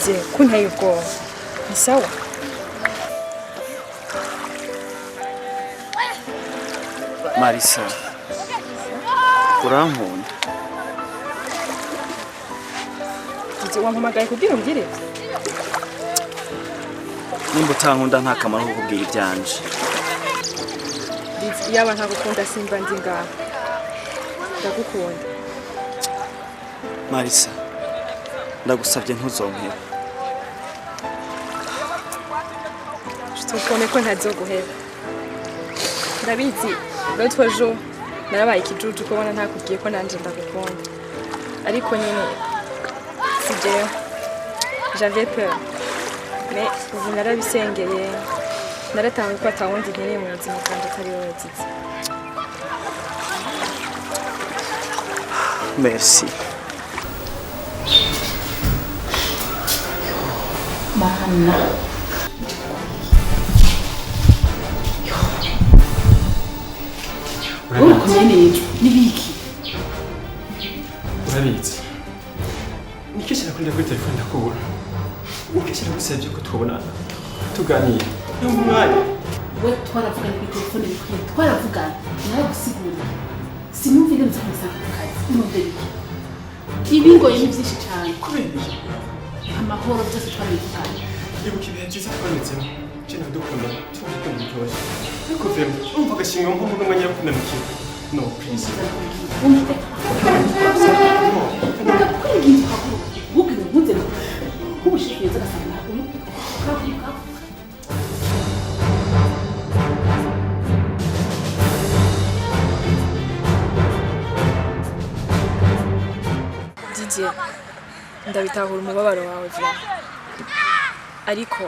Didier kunteye ubwoba ni sawa Marisa urankunda Didier wampamagaye kugira umbwire nimba utankunda nta kamaro ko kubwira ibyanje Didier yaba ntagukunda simba ndi ngaho ndagukunda Marisa ndagusabye ntuzonkere tubone ko ntazoguheba ndabizi l'autre jour narabaye ikijuju kubona ntakubwiye ko nanje ndagukunda ariko nyine sijewe j'avais peur mais ubu narabisengeye naratawe ko atawundi nkeneye mu buzima bwanjye atari wowe Didier merci Mana nibiki urabizi nikishyira kuri telefone ndakubura ukishyira gusabye ko twabonana tuganira numva umwanya we twaravugana kuri telefone bikwiye twaravugana naragusigura sinumva ibyo nzamusanga ku kazi n'umubyeyi ibi ngo ni byinshi cyane kubera amahoro byose twabivugana ibuka ibihe byiza twabitsemo cyane dukunda tubikunda byose ariko vema urumva agashinga nk'umuntu umwe nyirakunamukira no please Didier ndabitahura umubabaro wawe vya ariko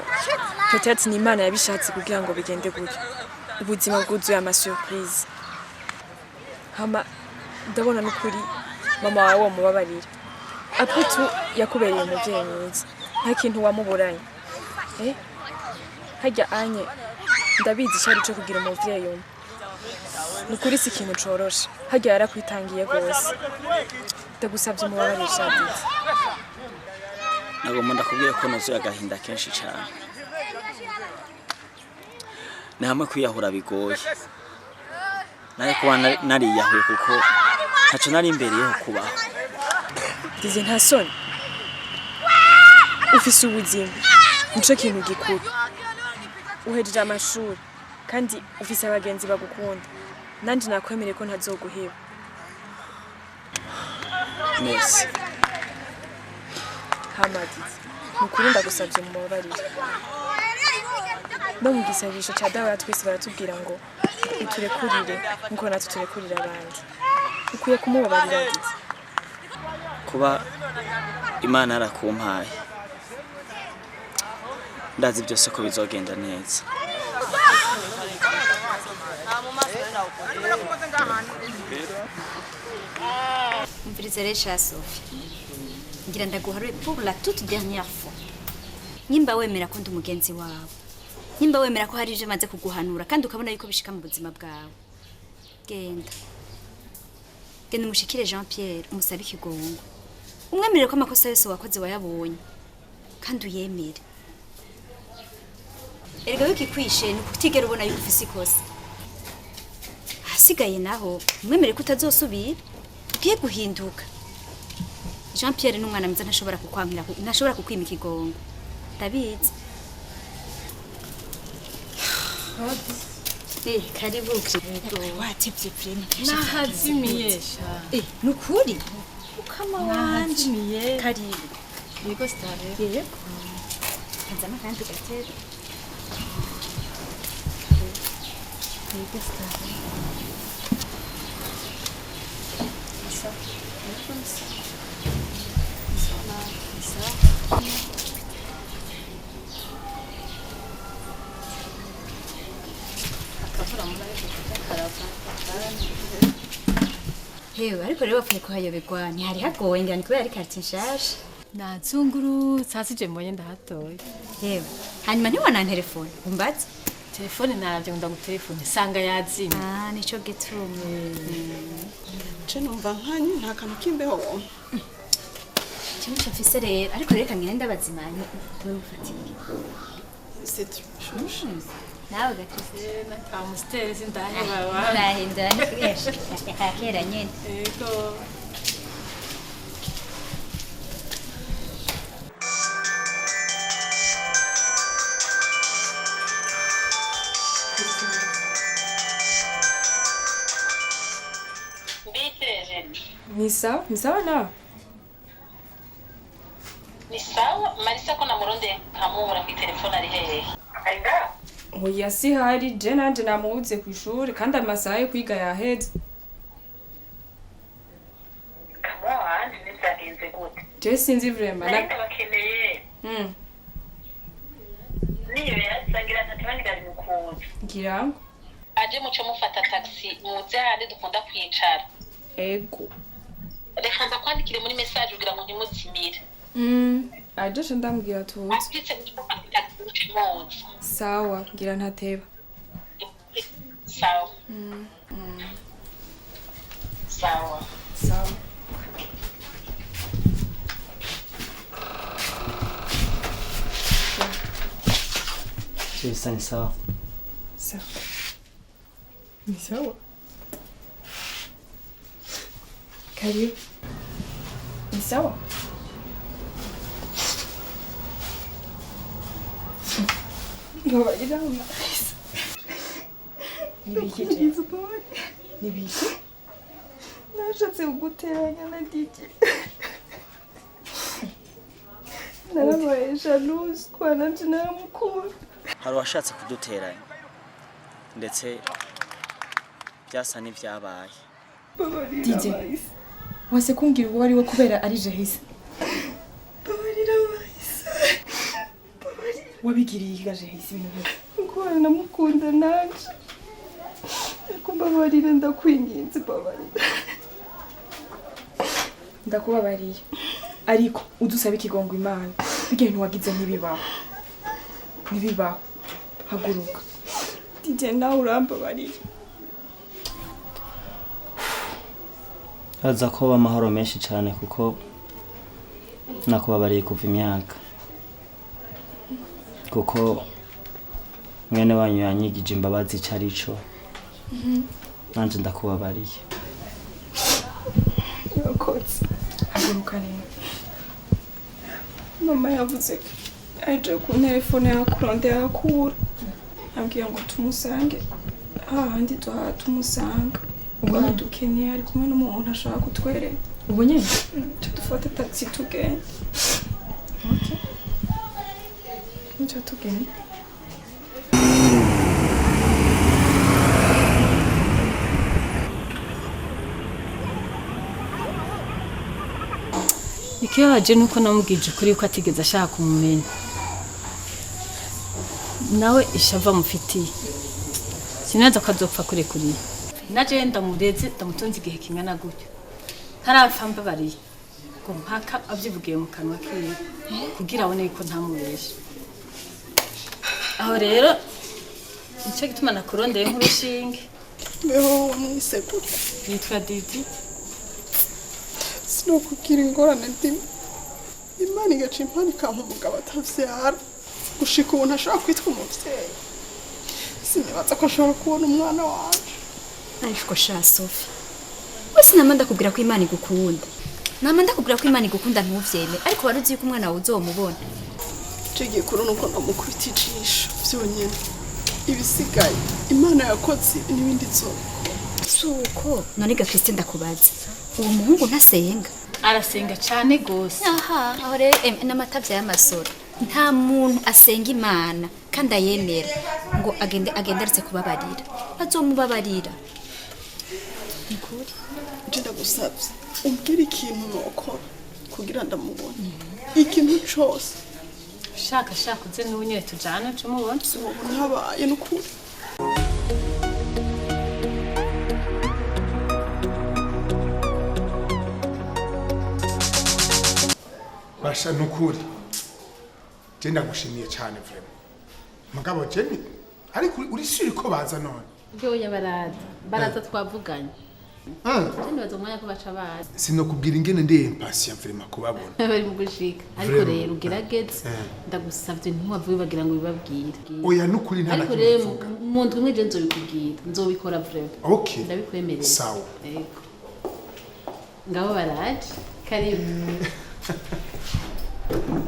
peut-être ni Imana yabishatse kugira ngo bigende gutyo ubuzima bwuzuye ama surprise hama ndabona n'ukuri mama wawe umubabarira après tout yakubereye umuvyeyi mwiza nta kintu wamuburanye hajya anye ndabizi cyari cyo kugira umuvyeyi umwe nukuri si ikintu coroshe hajya yarakwitangiye gose ndagusabye umubabarisha Didier nagomba ndakubwira ko nazuye agahinda kenshi cyane ni hamwe kwiyahura bigoye naye kuba nariyahuye kuko ntacyo nari imbere yo kubaho Didier nta soni ufise ubuzima nico kintu gikuru uhejeje amashuri kandi ufise abagenzi bagukunda nanje nakwemereye ko ntazoguheba merci Hamadi nukuri ndagusabye mubabarire no mu gisabisho cya dawa twese baratubwira ngo uturekurire nkuko natwe turekurira abandi ukwiye kumubabarira Didier kuba Imana yarakumpaye ndazi byose ko bizogenda neza Mvirizeresha Sophie ngira ndaguharuye pour la toute dernière fois nyimba wemera ko ndi umugenzi wawe nyimba wemera ko hari ivyo maze kuguhanura kandi ukabona yuko bishika mu buzima bwawe genda umushikire Jean Pierre umusabe ikigongo umwemerere ko amakosa yose wakoze wayabonye kandi uyemere erega wikikwishe ni kutigera ubona yuko ufise ikosa hasigaye naho umwemerere ko utazosubira ugiye guhinduka Jean Pierre n'umwana mwiza ntashobora kukwankira ntashobora kukwima ikigongo ndabizi karibu watibye prene nahazimiyesha nukuri ukama wanje karibu yego stare yego kanzama kandi gatera yego stare isa hewe ariko rero bapfuye kuhayoberwa ntihari hagoye ngira ni kubera ari quartier nshasha nazunguru sasije mbonye ndahatoye hewe hanyuma ntiwana telefone umbaze telefone navyo ndagutelefone sanga yazimye nico gitumye je numva nkanyu nta kantu kimbeho icyo nicyo mfise rero ariko reka ngende ndabazimanye tubafatiye c'est trop nawe gatise nta musiteri sindahe baba nahindura ni kuyashika kera nyene yego Ni sawa nawe? Ni sawa, Marisa ko namurondeye nkamubura ku telefone ari hehe? Ainda? Oya si hari je nanje namubuze ku ishuri kandi amasaha yo kwiga yaheze. Kamwa, nivyagenze gute? Je sinzi vraiment. Nari ndabakeneye. Niyo yasangira ntatabandikanye mukuza. Ngirango. Aje muco mufata taxi muze handi dukunda kwicara. Ego. Reka ndakwandikire muri message ugira ngo ntimuzimire. Aje ndambwira tuzi. Afite mufata taxi muze. Sawa, ngira ntateba. Sawa. Sawa. Sawa. Bisa ni sawa. Sawa. Ni sawa. Karibu. Ni sawa. Ngabarira Marisa. Nibiki? Nibiki? Nashatse kuguteranya na DJ. Narabaye jalouse kwa nanje naramukunda. Hari washatse kuduteranya ndetse byasa n'ivyabaye. DJ. Wase kumbwira uwo ari we kubera ari Jehisa. Babarira Marisa. Wabigiriye iki Jehisa ibintu? Ngo namukunda nanje. Kumbabarira ndakwinginze babarira. Ndakubabariye. Ariko udusaba ikigongo Imana. Bigeye ntiwagize ntibibaho. Ntibibaho. Haguruka. DJ nawe urambabariye. Haza kuba amahoro menshi cyane kuko nakubabariye kuva imyaka. Kuko mwene wanyu yanyigije imbabazi cyarico. Nanje ndakubabariye. Yokotse. Haguruka rero. Mama yavuze aje ku telefone yakurondera yakura. Ambwiye ngo tumusange. Ahandi tumusanga. Ubwo dukeneye ari kumwe n'umuntu ashaka kutwereka. Ubwo nyine dufate taxi tugende. Okay. Nje tugende. ikiyo haje nuko namubwije kuri ko atigeze ashaka kumumenya nawe ishava mufitiye sinaza ko azopfa kure kuri naje ndamureze ndamutonze igihe kingana gutyo ntarapfa mbabariye ngo mpaka avyivugiye mu kanwa kiwe kugira abone ko ntamubeshe aho rero nicyo gituma nakurondeye nk'urushinge Beho mwise gute yitwa Didi sinokubwira ingorane ndimo Imana igaca impano ikampa umugabo atavyara gushika ubu ntashobora kwitwa umuvyeyi sinibaza ko ashobora kubona umwana wanje ariko sha Sophie wese nama ndakubwira ko Imana igukunda nama ndakubwira ko Imana igukunda ntuvyeme ariko waruzi yuko umwana wawe uzomubona Tugiye kuri nuko ndamukubita ijisho vyonyene ibisigaye Imana yakoze n'ibindi zobikora suko none ga Christine ndakubaza uwo muhungu ntasenga arasenga cyane gose aha aho rero n'amatavya y'amasoro nta muntu asenga Imana kandi ayemera ngo agende aritse kubabarira azomubabarira nikuri nje ndagusavye umbwire ikintu nokora kugira ndamubone ikintu cose shaka uze n'unyere tujana cumubona ubu ntabaye n'ukuri Basha nukuri je ndagushimiye cyane vraiment mugabo je ariko uri sure ko baza none byo yabaraza baraza twavuganye Cyane bazomwanya ko baca bazi. Sinokubwira ingene ndi impatient vraiment kubabona. Bari mu gushika. Ariko rero ugerageze ndagusavye ntiwavuye bagira ngo bibabwire. Oya nukuri nta ariko rero mu ndwi imwe je nzobikubwira. Nzobikora vraiment. Okay. Ndabikwemerera. Sawa. Yego. Ngabo baraje. Karibu.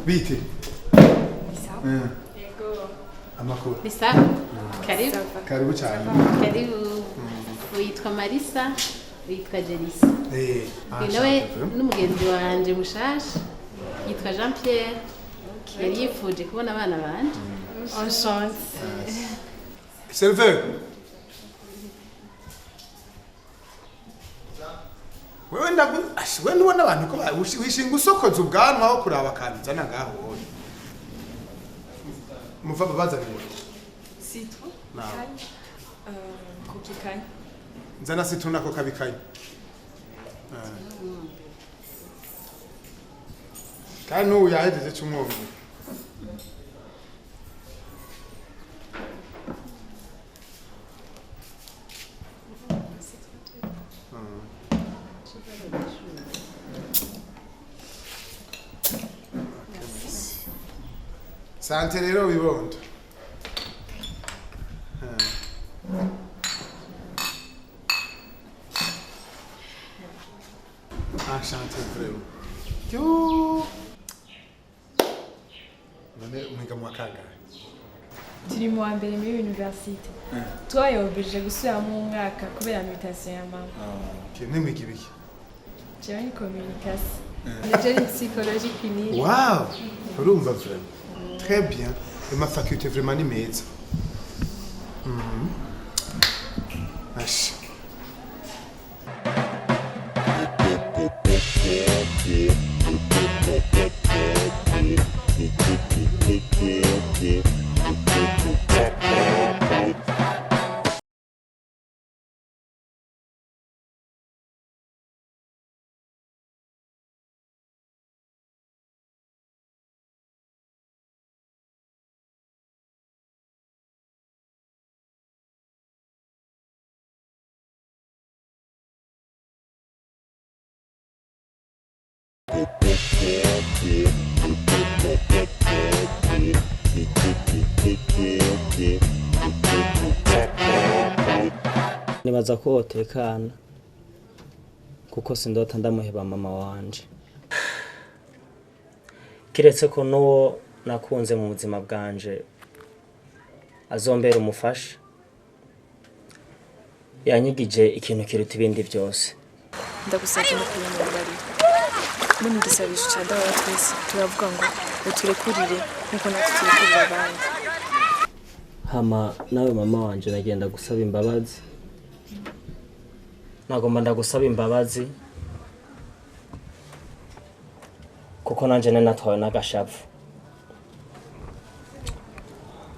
Bite. Sawa. Yego. Amakuru. Bisa. Karibu. Karibu cyane. Karibu. Witwa Marisa, witwa Jelisa. Nawe n'umugenzi wanje mushasha yitwa Jean Pierre. Yari yifuje kubona abana banje. Enchanté. Serveur. Wewe nubona abantu ko wishinga usokoza ubwanwa aho kuraba kandi zana ngaho wone. Muva babazanira. Citron. Naam. Kokikanye. Nzana citron nako kabikanye. Kandi n'ubu yahejeje cy'umwongo. Sante rero bibondo. Enchanté vraiment. Yo. None umwiga mu wakanga. Turi mu wa mbere muri universite. Twayobeje gusubira mu mwaka kubera invitation ya mama. Nemwiga ibiki? Jewe ni communication. J'ai une psychologie clinique. Wow. Urumva vraiment. Très bien. Et ma faculté vraiment ni meza. Ash. Nibaza ko wotekana kuko sindota ndamuheba mama wanje. Kiretse ko n'uwo nakunze mu buzima bwanje azombera umufasha. Yanyigije ikintu kiruta ibindi byose. Ndagusabye no kuyamubari. Muri ngisabisho cha dawa twese turavuga ngo uturekurire nkuko natwe turekurira abandi. Hama nawe mama wanje nagenda gusaba imbabazi. Nagomba ndagusaba imbabazi kuko nanje natwawe n'agashavu.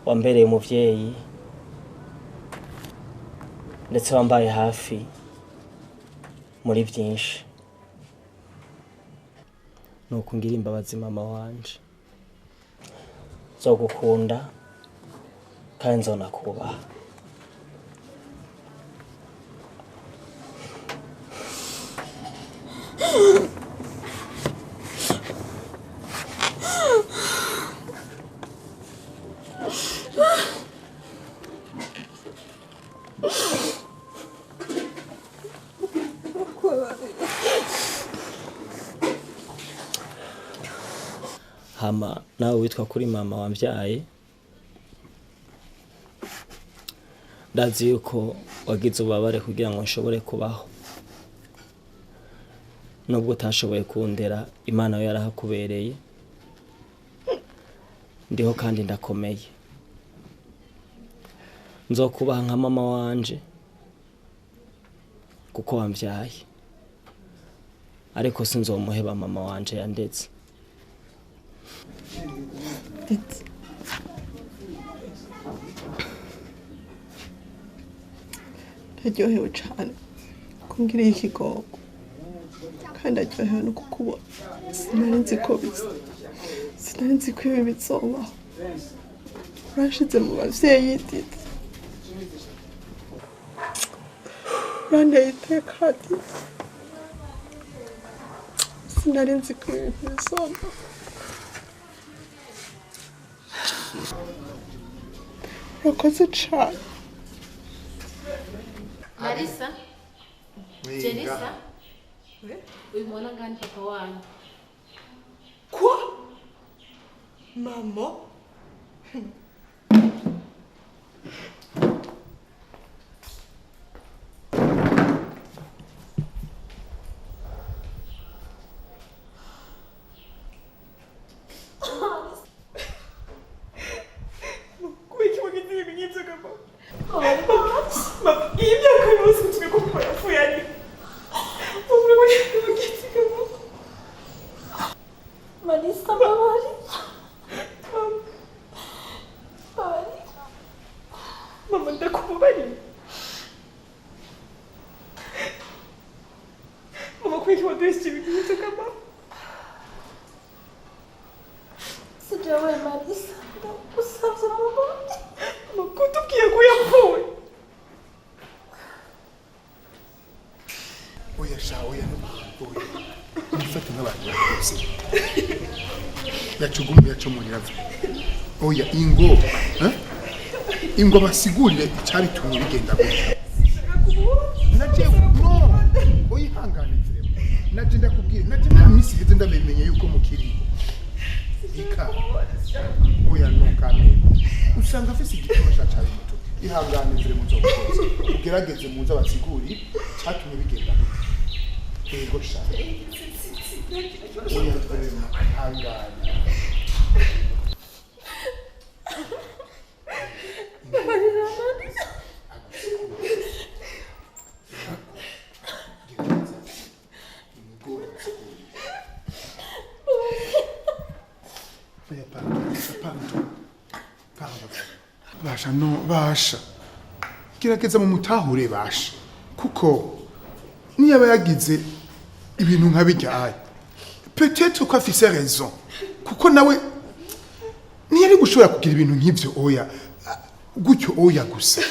Wambereye umuvyeyi ndetse wambaye hafi muri byinshi. Nuko ngira imbabazi mama wanje. Zogukunda kandi nzonakubaha. Hama nawe witwa kuri mama wambyaye. Ndazi yuko wagize ubabare kugira ngo nshobore kubaho. Nubwo utashoboye kundera, Imana yo yarahakubereye. Ndiho kandi ndakomeye. Nzokubaha nka mama wanje kuko wambyaye. Ariko sinzomuheba mama wanje yandetse. Ndaryohewe cyane kumbwira ikigogo kandi ndaryohewe no kukubona. Sinari nzi ko ibi bizobaho. Urashize mu bavyeyi Titi. uranteye iteka ati sinari nzi ko ibintu bizomba. Urakoze cane. Larissa? Jenisa? Uyu mwana ngani papa wanyu? Quoi? Maman? Oya ingo, ingo basigurire icyabitumye bigenda gutya. Naje no, oya hangane vrema. Naje ndakubwira, naje namisi gite ndamenye yuko mukiri. Ika. Oya no kame. Usanga afise igituma cyane muto. Ihangane vrema muzokoze. Ugerageze muza basiguri cyatumye bigenda gutya. Yego sha. Oya vrema hangane. Basha no basha gerageza mu mutahure basha kuko niyaba yagize ibintu nka bijyaye peut-être ko afise raison kuko nawe niyari gushobora kugira ibintu nk'ivyo oya gutyo oya gusa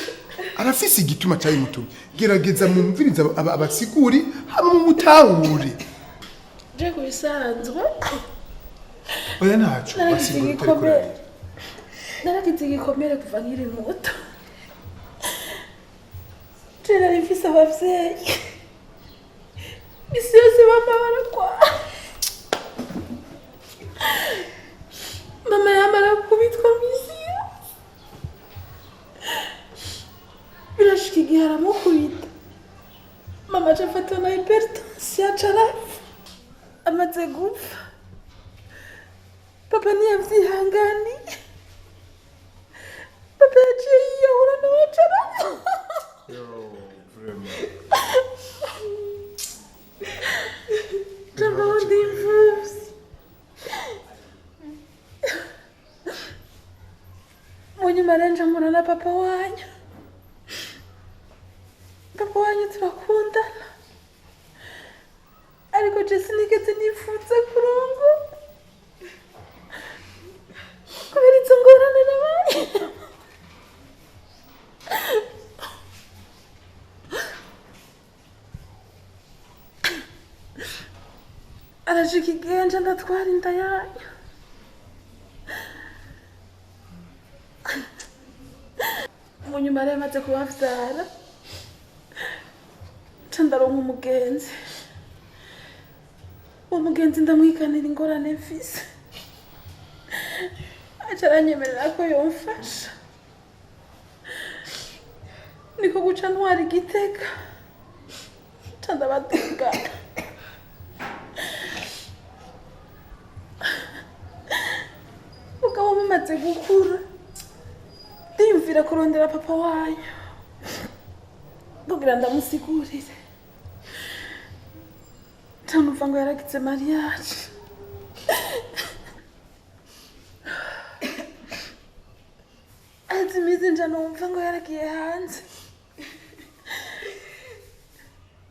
arafise igituma cyari mutumye gerageza mu mviriza abasiguri hamwe mu mutahure je kubisanzwe oya naco basiguri tari naragize igikomere kuva nkiri muto. Nari mfise abavyeyi misi yose bama barakwa. Mama yamara kubitwa misi yose. Birashika igihe aramukubita. Mama aca afatwa na hypertension aca arapfa. Amaze gupfa. Papa ntiyavyihanganiye. Papa yaciye yiyahura nawe aca arapfa. J'avais des veuves. Munyuma renja mbona na papa wanyu. Papa wanyu turakundana. Ariko je sinigeze nifuza kurongora. Kubera izo ngorane nabaye. Arashika igenje ndatwara inda yanyu. Munyuma rero maze kubavyara ca ndaronka umugenzi. Uwo mugenzi ndamwiganira ingorane mfise. Aca aranyemerera ko yomfasha. Niko guca ntwara Igitega ca ndabategana. Mugabo mumaze gukura ndiyumvira kurondera papa wanyu kugira ndamusigurire. Canumva ngo yaragize mariage. Azimize nja numva ngo yaragiye hanze.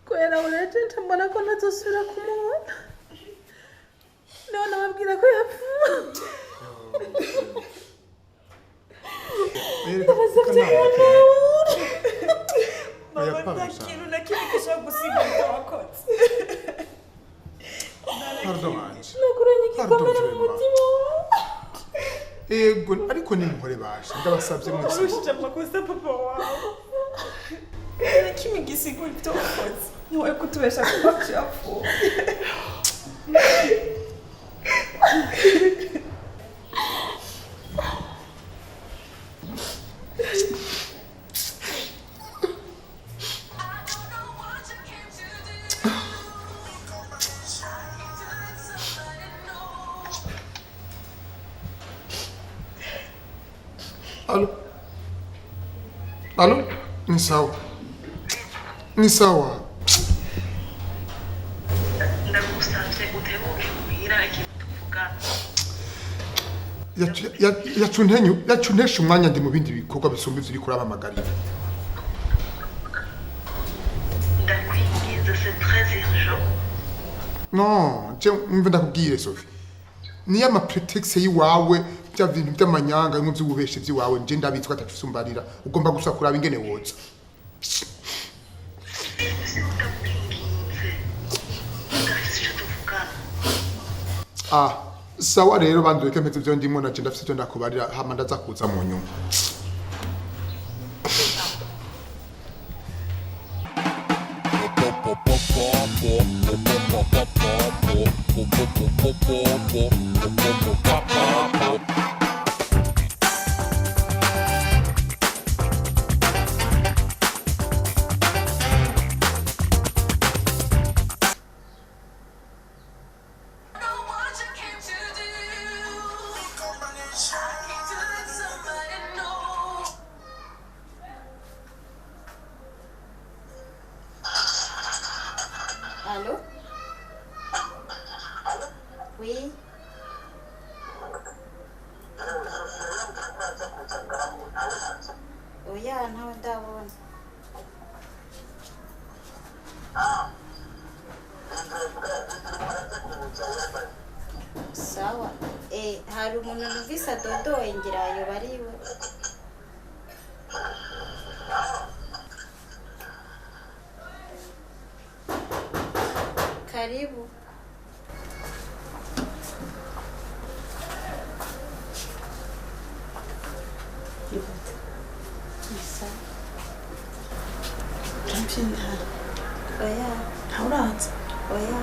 Kubera ureje mbona ko ntazosubira kumubona. Niho nababwira ko yapfuye. Oya, nta pardon, kintu na kimwe gishobora gusiga ibyo wakoze. Pardon wanje. Nakuranye igikomere mu Pardon, mutima Ego, ariko nimuhore Basha, ndabasabye mwese. urushije amakosa papa wawe. Nta kimwe gisigura ibyo wakoze. Ntiwoye kutubesha kuba byapfuye. Alo? Ni sawa. Ni sawa. ndagusabye utebuke muhira ikintu tuvugana. Yacuntesha umwanya ndi mu bindi bikorwa bisumba ivyo uri kurabamagarira. Ndakwinginze, c'est très urgent. No, je mve ndakubwire Sophie. Niyo amapretexe yiwawe bya bintu by'amanyanga bimwe by'ububeshe byiwawe nje ndabitswe atacusumbarira ugomba gusa kuraba ingene woza. Sawa rero bandureke mpeze byo ndimo na je ndafite icyo ndakubarira hama ndaza kuza mu nyuma. Allô? Oui. Oya, ntawe ndabona. Sawa. Hari umuntu numvise adodoye ngira yoba ari we. Karibu. Oya. Ntawuranze. Oya.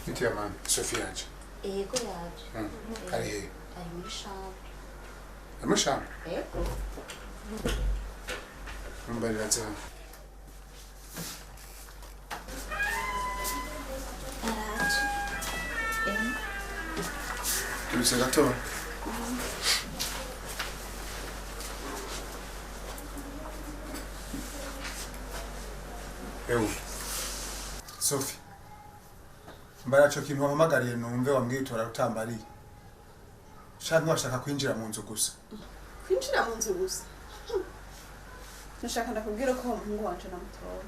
Ntiya man, Sophie yaje. Ego yaje. Ari he? Ari muri chambre. Amusham. Ego. Mbarira nza. Araje. Tubise gato. Ewu. Sophie. Mbaracho kintu wahamagariye numve wambwiye utora utambariye. Shaka washaka kwinjira mu nzu gusa. Kwinjira mu nzu gusa. Nashaka ndakubwira ko umuhungu wanje namutora.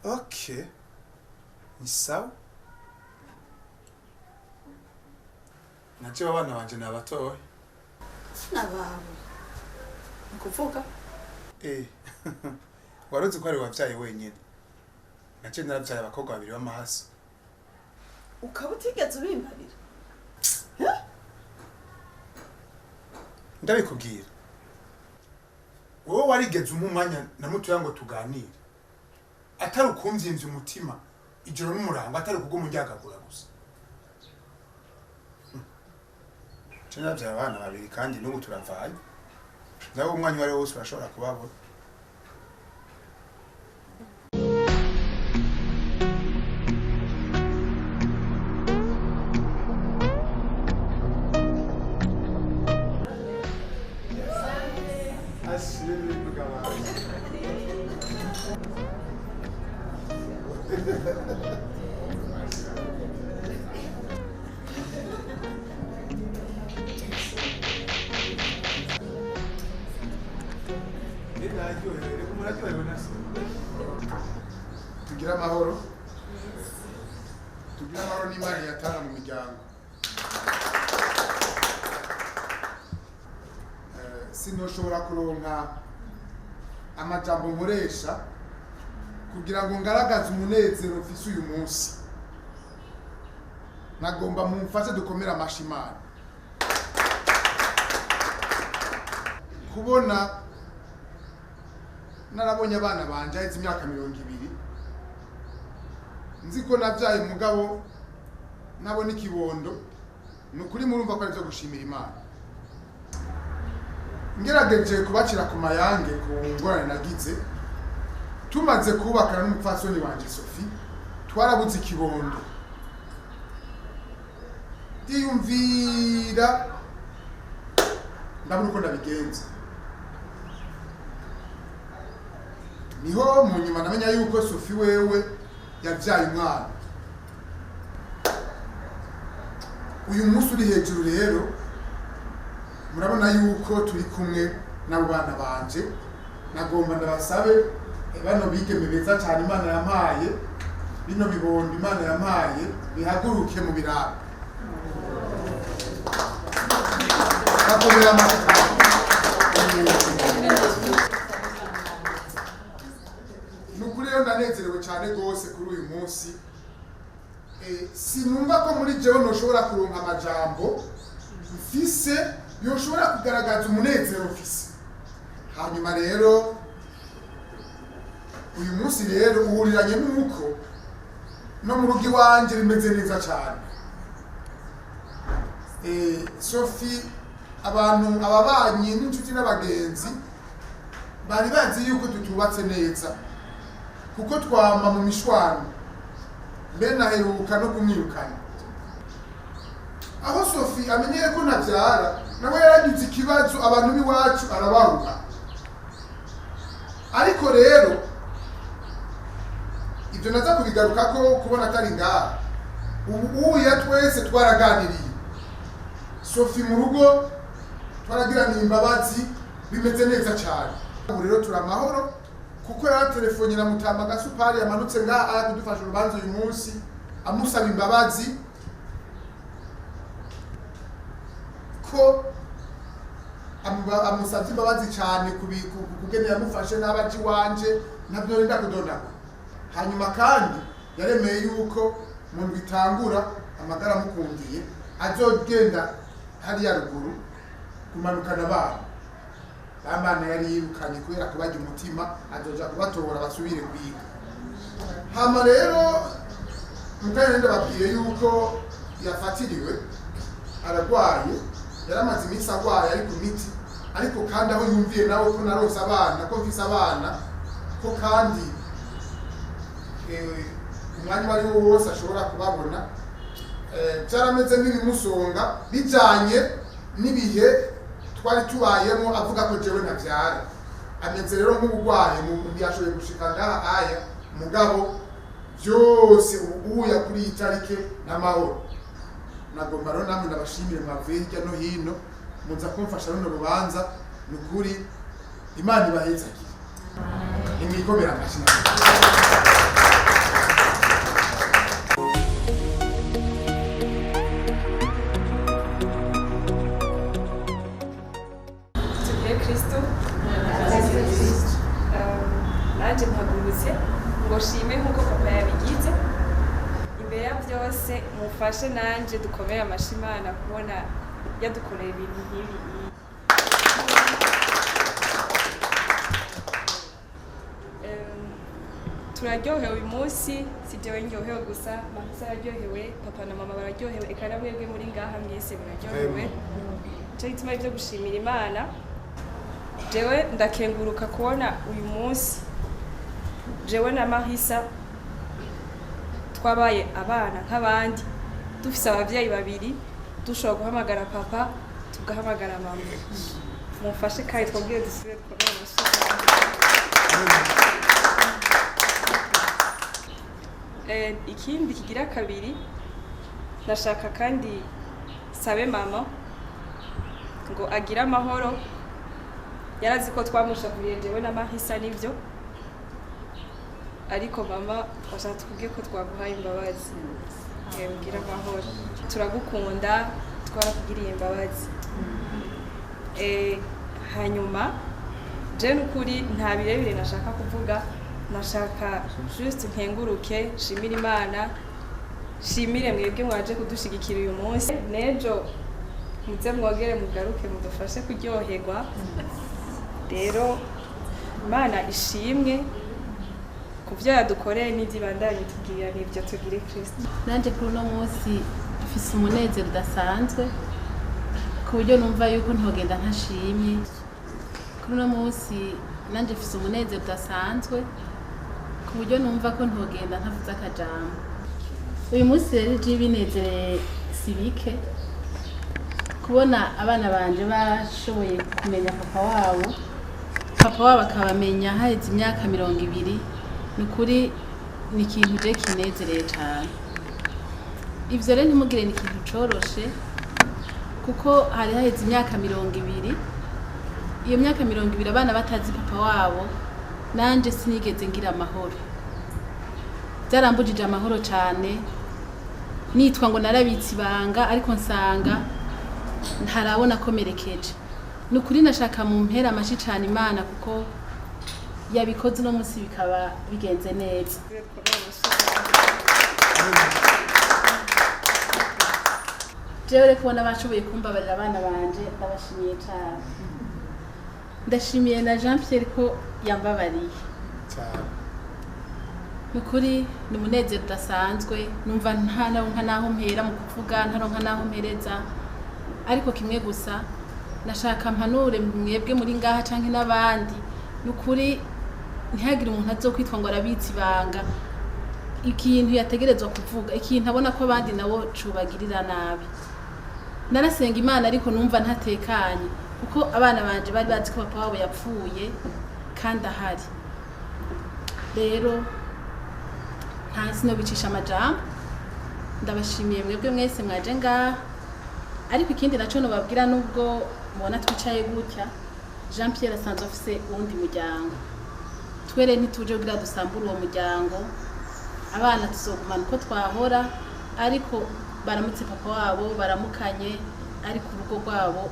Okay. Ni sawa. Naje abana banje nabatoye. Nabawe. Ukuvuga? Waruzi ko ari wabyaye wenyine. Naje narabyaye abakobwa babiri b'amahasi. Ukaba utigeze ubimbarira. Ndabikubwira. Wowe warigeze umumanya na muto ngo tuganire. Atari ukumvyimvye umutima. Ijoro n'umurango atari kugumujyagagura gusa. Nabyaye abana babiri kandi n'ubu turavanye. Nawe umwanya wari wose urashobora kubabona. muraryohewe nasi tugira amahoro n'Imana yatanga mu miryango sinoshobora kuronka amajambo nkoresha kugira ngo ngaragaze umunezero mfise uyu munsi nagomba mumfashe dukomera amashimana kubona narabonye abana banje ahetse imyaka 20 nzi ko navyaye mugabo nabona ikibondo nukuri murumva ko ari byo gushimira Imana ngerageje kubacira ku mayange ku ngorane nagize tumaze kubakana n'umupfasoni wanje Sophie twarabuze ikibondo ndiyumvira ndabona uko ndabigenza niho mu nyuma namenya yuko Sophie wewe yavyaye umwana uyu munsi uri hejuru rero murabona yuko turi kumwe n'abo bana banje nagomba ndabasabe bano bigeme beza cyane Imana yampaye bino bibondo Imana yampaye bihaguruke mu birabo nakomera amashyi nukuri rero ndanezerewe cyane rwose kuri uyu munsi sinumva ko muri jewe noshobora kuronka amajambo mfise yoshobora kugaragaza umunezero mfise hanyuma rero uyu munsi rero uhuriranye n'uko no mu rugo iwanje bimeze neza cyane Sophie abantu ababanyi n'inshuti n'abagenzi bari bazi yuko tutubatse neza kuko twama mu mishwano mbere naheruka no kumwirukana aho Sophie amenyeye ko ntabyara nawe yaragize ikibazo abantu b'iwacu arabaruka ariko rero ibyo naza kubigaruka ko kubona atari ngaha ubu ya twese twaraganiriye Sophie mu rugo twaragiraniye imbabazi bimeze neza cyane ubu rero turamahoro kuko yaratelefone na Mutamba Gasupari yamanutse ngaha aya kudufasha urubanza uyu munsi amusaba imbabazi ko amusabye imbabazi cyane kugene yamufashe n'abaji wanje nabyo renda kudonako hanyuma kandi yaremeye yuko mu bitangura amagara mukundiye azogenda hari ya ruguru kumanukana abana bamana yari yirukanye kubera kubagira umutima azoja kubatora basubire kwiga hama rero mukanya ndababwiye yuko yafatiriwe aragwaye yaramaze iminsi agwaye ari ku miti ariko kandi aho yumviye nawe ko narose abana ko mfise abana ko kandi umwanya wari wose ashobora kubabona byarameze nk'ibimusonga bijanye n'ibihe twari tubayemo avuga ko jewe ntavyara ameze rero nk'ubugwaye mu yashoboye gushika ngaha aya mugabo byose ubuya kuri itarike n'amahoro nagomba rero namwe ndabashimire mwavuye hirya no hino muza kumfasha runo rubanza nukuri Imana ibaheza ki imwikomera amashyi nanje mpagurutse ngo shime nkuko papa yabigize imbere ya byose mufashe nanje dukomere amashimana kubona yadukoreye ibintu nk'ibi turaryohewe uyu munsi si jewe ndyohewe gusa Mahisa araryohewe papa na mama bararyohewe eka na mwebwe muri ngaha mwese muraryohewe cyo gituma ibyo gushimira Imana jewe ndakenguruka kubona uyu munsi jewe na Mahisa twabaye abana nk'abandi dufise abavyeyi babiri dushobora guhamagara papa tugahamagara mama mufashe kandi twabwiye dusubire twabona ikindi kigira kabiri ndashaka kandi sabe mama ngo agira amahoro yarazi ko twamushakuriye jewe na Mahisa nivyo ariko mama twashaka tuvuge ko twaguhaye imbabazi mbwira amahoro turagukunda twarakugiriye imbabazi hanyuma je n'ukuri nta birebire nashaka kuvuga nashaka just nkenguruke shimira Imana shimire mwebwe mwaje kudushigikira uyu munsi nejo muze mwogere mugaruke mudufashe kuryoherwa rero Imana ishimwe kuvyo yadukoreye n'ivyibandanye tubwira n'ivyo tugire Kristo nanje kuri uno munsi dufise umunezero udasanzwe ku buryo numva yuko ntogenda ntashimye kuri uno munsi nanje mfise umunezero udasanzwe ku buryo numva ko ntogenda ntavuze akajambo uyu munsi rero je binezereye sibike kubona abana banje bashoboye kumenya papa wabo akabamenya haheze imyaka 200 nukuri ni ikintu je kinezereye cyane ivyo rero ntimugire ni ikintu coroshe kuko hari haheze imyaka 200 iyo myaka 200 abana batazi papa wabo nanje sinigeze ngira amahoro byarambujije amahoro cyane nitwa ngo narabitse ibanga ariko nsanga ntarabona komerekeje nukuri nashaka mu mpera amashi cyane Imana kuko yabikoze no munsi bikaba bigenze neza jewe kubona bashoboye kumbabarira abana banje ndabashimiye cyane ndashimiye na Jean Pierre ko yambabariye nukuri ni umunezero udasanzwe numva nta naho mpera mu kuvuga ntaronka naho mpereza ariko kimwe gusa nashaka mpanure mwebwe muri ngaha canke n'abandi nukuri ntihagire umuntu azokwitwa ngo arabitse ibanga ikintu yategerezwa kuvuga ikintu abona ko abandi nabo cubagirira nabi narasenga Imana ariko numva ntatekanye kuko abana banje bari bazi ko papa wabo yapfuye kandi ahari rero ntasi no bicisha amajambo ndabashimiye mwebwe mwese mwaje ngaha ariko ikindi naco no babwira nubwo mubona twicaye gutya Jean Pierre asanzwe afise uwundi muryango twere ntituje kugira dusambura uwo muryango abana tuzogumana uko twahora ariko baramutse papa wabo baramukanye ariko urugo rwabo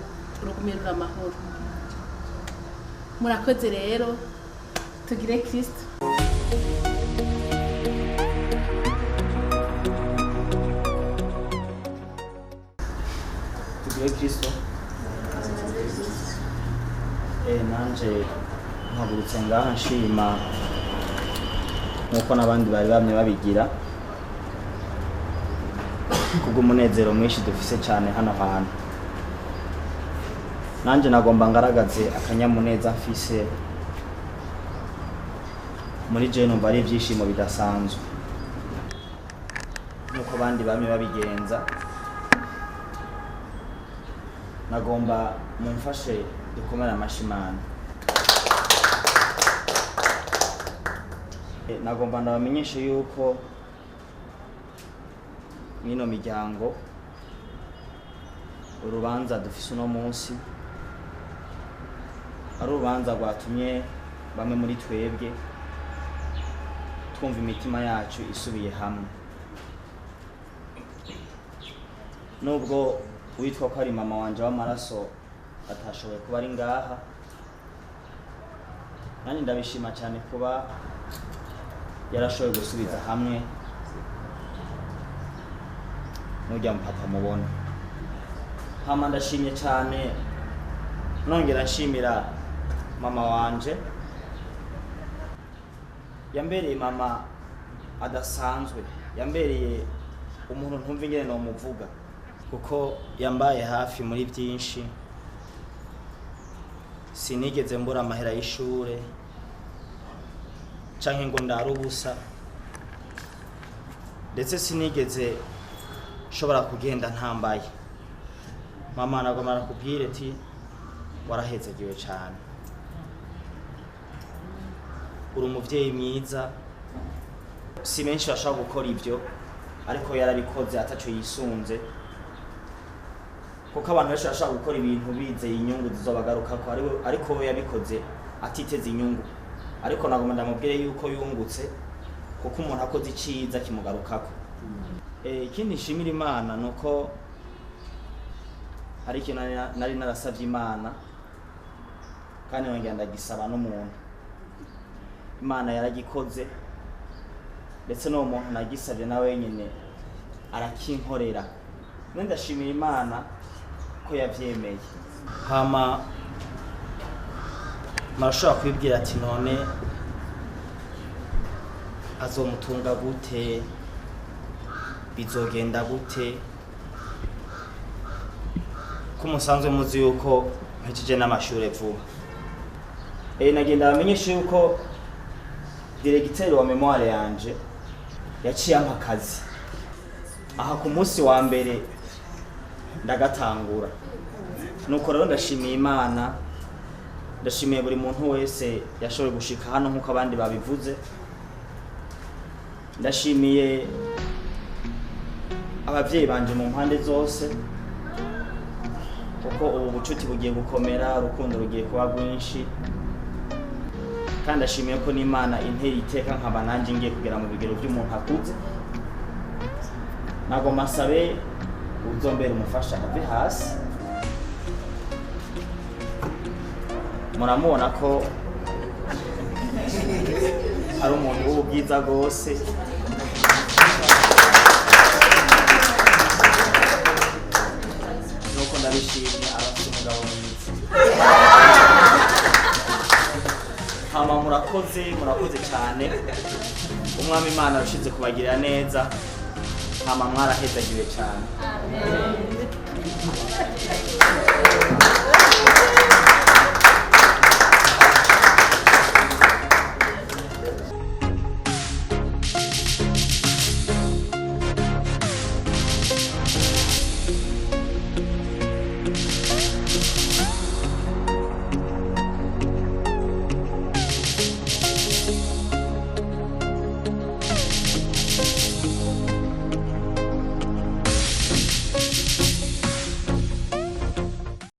rugumirura amahoro murakoze rero tugire Kristo tugire Kristo nanje mpagurutse ngaha nshima nkuko n'abandi bari bamye babigira kubw'umunezero mwinshi dufise cyane hano hantu nanje nagomba ngaragaze akanyamuneza mfise muri je numva ari ibyishimo bidasanzwe nkuko abandi bamye babigenza nagomba mumfashe dukomere amashimana nagomba ndabamenyeshe yuko mino miryango urubanza dufise uno munsi ari urubanza rwatumye bamwe muri twebwe twumva imitima yacu isubiye hamwe nubwo witwa ko ari mama wanje w'amaraso atashoboye kuba ari ngaha nani ndabishima cyane kuba yarashoboye gusubiza hamwe n'ujya mpapa mubona hama ndashimye cyane nongera nshimira mama wanje yambereye mama adasanzwe yambereye umuntu ntumva ingene no muvuga kuko yambaye hafi muri byinshi sinigeze mbura amahera y'ishure canke ngo ndarubusa ndetse sinigeze shobora kugenda ntambaye mama nagomara kubwire ati warahezagiwe cyane uri umuvyeyi mwiza si menshi bashaka gukora ibyo ariko yarabikoze ataco yisunze kuko abantu benshi bashaka gukora ibintu bizeye inyungu zizobagaruka ko ariko we yabikoze atiteze inyungu ariko nagomba ndamubwire yuko yungutse kuko umuntu akoze iciza kimugarukako. Ikindi nshimira Imana nuko hari ikintu nari narasavye Imana kandi nongera ndagisaba n'umuntu. Imana yaragikoze ndetse n'uwo muntu nagisabye nawe nyine arakinkorera. Ndashimira Imana ko yavyemeye. Hama Murashobora kwibwira ati none azomutunga gute, bizogenda gute, ko musanzwe muzi yuko mpejeje n'amashure vuba. Nagenda bamenyesha yuko diregiteri wa memoire yanje yaciye ampa akazi. Aha ku munsi wa mbere ndagatangura. Nuko rero ndashimiye Imana, ndashimiye buri muntu wese yashoboye gushika hano nkuko abandi babivuze. Ndashimiye abavyeyi banje mu mpande zose kuko ubu bucuti bugiye gukomera, urukundo rugiye kuba rwinshi. Kandi ndashimiye ko n'Imana intera iteka nkaba nanje ngiye kugera mu bigero by'umuntu akuze. Nago masabe uzombera umufasha ave hasi. Muramubona ko ari umuntu w'ubwiza rwose. Nuko ndabishimye abafite umugabo mwiza. Hama murakoze cyane. Umwami Imana arashize kubagirira neza. Hama mwarahezagiwe cyane. Amen.